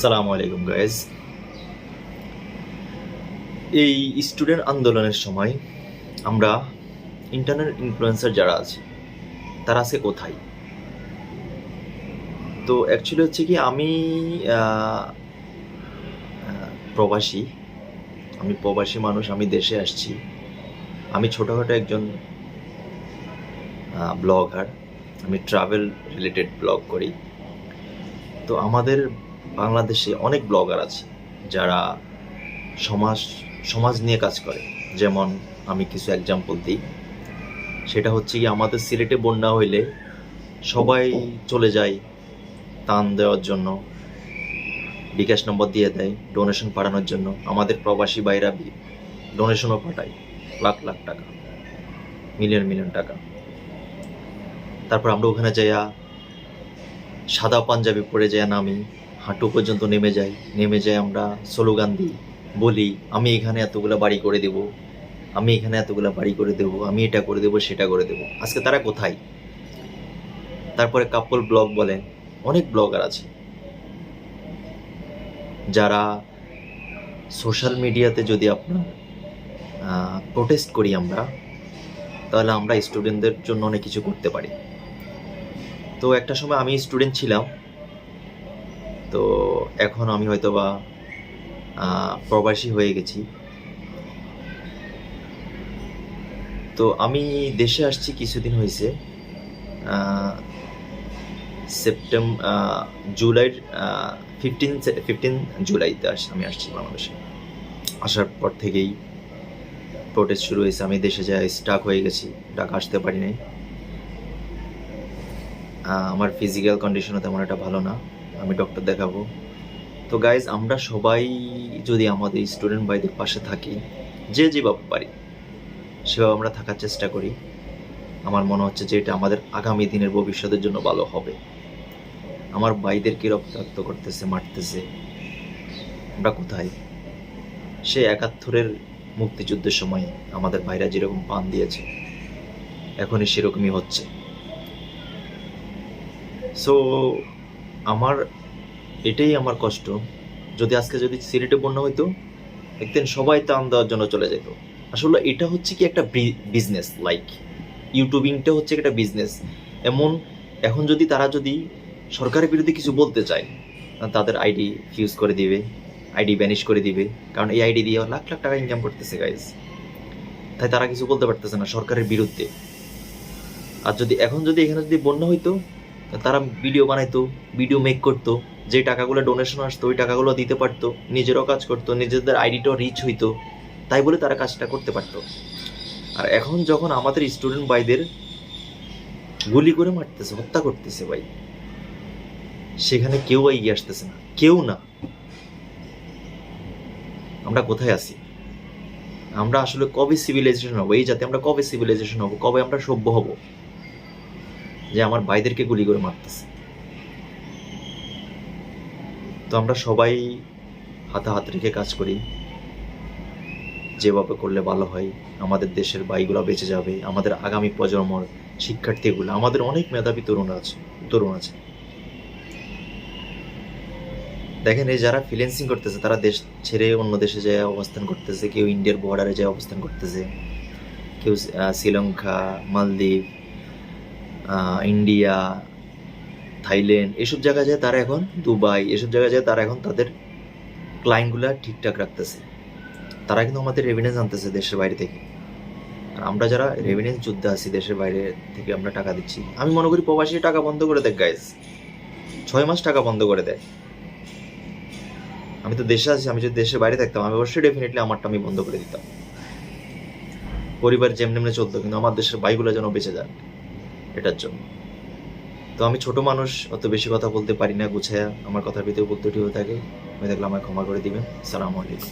সালামু আলাইকুম গাইজ। এই স্টুডেন্ট আন্দোলনের সময় আমরা ইন্টারনেট ইনফ্লুয়েন্সার যারা আছে তারা আছে কোথায়? তো অ্যাকচুয়ালি হচ্ছে কি আমি আহ, আহ, প্রবাসী আমি প্রবাসী মানুষ। আমি দেশে আসছি। আমি ছোটোখাটো একজন ব্লগার। আমি ট্রাভেল রিলেটেড ব্লগ করি। তো আমাদের বাংলাদেশে অনেক ব্লগার আছে যারা সমাজ সমাজ নিয়ে কাজ করে। যেমন আমি কিছু এক্সাম্পল দিই। সেটা হচ্ছে কি, আমাদের সিলেটে বন্যা হইলে সবাই চলে যায় ত্রাণ দেওয়ার জন্য, বিকাশ নম্বর দিয়ে দেয় ডোনেশন পাঠানোর জন্য। আমাদের প্রবাসী ভাইরা ডোনেশনও পাঠায়, লাখ লাখ টাকা, মিলিয়ন মিলিয়ন টাকা। তারপর আমরা ওখানে যাইয়া সাদা পাঞ্জাবি পরে যাইয়া নামি, হাঁটু পর্যন্ত নেমে যাই আমরা স্লোগান দিই, বলি আমি এখানে এতগুলো বাড়ি করে দেব, আমি এখানে এতগুলো বাড়ি করে দেবো, আমি এটা করে দেবো, সেটা করে দেবো। আজকে তারা কোথায়? তারপরে কাপল ব্লগ বলেন, অনেক ব্লগার আছে যারা সোশ্যাল মিডিয়াতে যদি আপনার প্রোটেস্ট করি আমরা, তাহলে আমরা স্টুডেন্টদের জন্য অনেক কিছু করতে পারি। তো একটা সময় আমি স্টুডেন্ট ছিলাম, তো এখন আমি হয়তো বা প্রবাসী হয়ে গেছি। তো আমি দেশে আসছি কিছুদিন হয়েছে, জুলাইয়ের 15 জুলাইতে আমি আসছি বাংলাদেশে। আসার পর থেকেই প্রোটেস্ট শুরু হয়েছে। আমি দেশে যাই স্টাক হয়ে গেছি, ঢাকা আসতে পারি নাই। আমার ফিজিক্যাল কন্ডিশনও তেমন একটা ভালো না, আমি ডক্টর দেখাবো। তো গাইজ, আমরা সবাই যদি আমাদের স্টুডেন্ট ভাইদের পাশে থাকি, যে যেভাবে পারি সেভাবে আমরা থাকার চেষ্টা করি, আমার মনে হচ্ছে যে এটা আমাদের আগামী দিনের ভবিষ্যতের জন্য ভালো হবে। আমার ভাইদেরকে রক্তাক্ত করতেছে, মারতেছে, আমরা কোথায়? সে 71-এর মুক্তিযুদ্ধের সময় আমাদের ভাইরা যেরকম পান দিয়েছে, এখনই সেরকমই হচ্ছে। সো এটাই আমার কষ্ট। যদি সিলেটে বন্যা হইতো, একদিন সবাই ত্রাণ দেওয়ার জন্য চলে যেত। আসলে এটা হচ্ছে কি একটা বিজনেস, লাইক ইউটিউবিংটা হচ্ছে একটা বিজনেস। এখন যদি সরকারের বিরুদ্ধে কিছু বলতে চায়, তাদের আইডি ফিউজ করে দিবে, আইডি ব্যানিশ করে দিবে, কারণ এই আইডি দিয়ে লাখ লাখ টাকা ইনকাম করতেছে গাইজ। তাই তারা কিছু বলতে পারতেছে না সরকারের বিরুদ্ধে। আর যদি এখানে বন্যা হইতো, তারা ভিডিও বানাইতো, ভিডিও মেক করতো, যে টাকাগুলো ডোনেশন আসতো ওই টাকাগুলো দিতে পারতো, নিজেরও কাজ করতো, নিজেদের আইডিটাও রিচ হইতো, তাই বলে তারা কাজটা করতে পারতো। আর এখন যখন আমাদের স্টুডেন্ট ভাইদের গুলি করে মারতেছে, হত্যা করতেছে ভাই, সেখানে কেউ এগিয়ে আসতেছে না, কেউ না। আমরা কোথায় আছি? আমরা আসলে কবে সিভিলাইজেশন হবো? এই জাতি আমরা কবে সিভিলাইজেশন হবো? কবে আমরা সভ্য হব যে আমার ভাইদেরকে গুলি করে মারতেছে? তো আমরা সবাই হাতে হাত রেখে কাজ করি, যেভাবে করলে ভালো হয়। আমাদের দেশের ভাইগুলো বেঁচে যাবে, আমাদের আগামী প্রজন্মর শিক্ষার্থীগুলো, আমাদের অনেক মেধাবী তরুণ আছে। দেখেন, এই যারা ফ্রিল্যান্সিং করতেছে তারা দেশ ছেড়ে অন্য দেশে যায় অবস্থান করতেছে, কেউ ইন্ডিয়ার বর্ডারে যায় অবস্থান করতেছে, কেউ শ্রীলঙ্কা, মালদ্বীপ, ইন্ডিয়া, থাইল্যান্ড, এসব জায়গায় যায় তারা এখন, দুবাই, এসব জায়গায় যায় তারা এখন তাদের ক্লায়েন্টগুলা ঠিকঠাক রাখতেছে। তারা কিন্তু আমাদের রেভিনিউ আনতেছে দেশের বাইরে থেকে। আর আমরা যারা রেভিনিউ যুদ্ধে আছি, দেশের বাইরে থেকে আমরা টাকা দিচ্ছি। আমি মনে করি প্রবাসী টাকা বন্ধ করে দেয় গাইজ, 6 মাস টাকা বন্ধ করে দেয়। আমি তো দেশে আছি, আমি যদি দেশের বাইরে থাকতাম আমি অবশ্যই ডেফিনেটলি আমারটা আমি বন্ধ করে দিতাম। পরিবার যেমনি চলতো, কিন্তু আমার দেশের ভাইগুলো যেন বেঁচে যাক, এটার জন্য। তো আমি ছোট মানুষ, অত বেশি কথা বলতে পারি না গুছায়া, আমার কথার ভিতরে বলতে থাকে। আমি দেখলাম আমায় ক্ষমা করে দিবেন। সালামু আলাইকুম।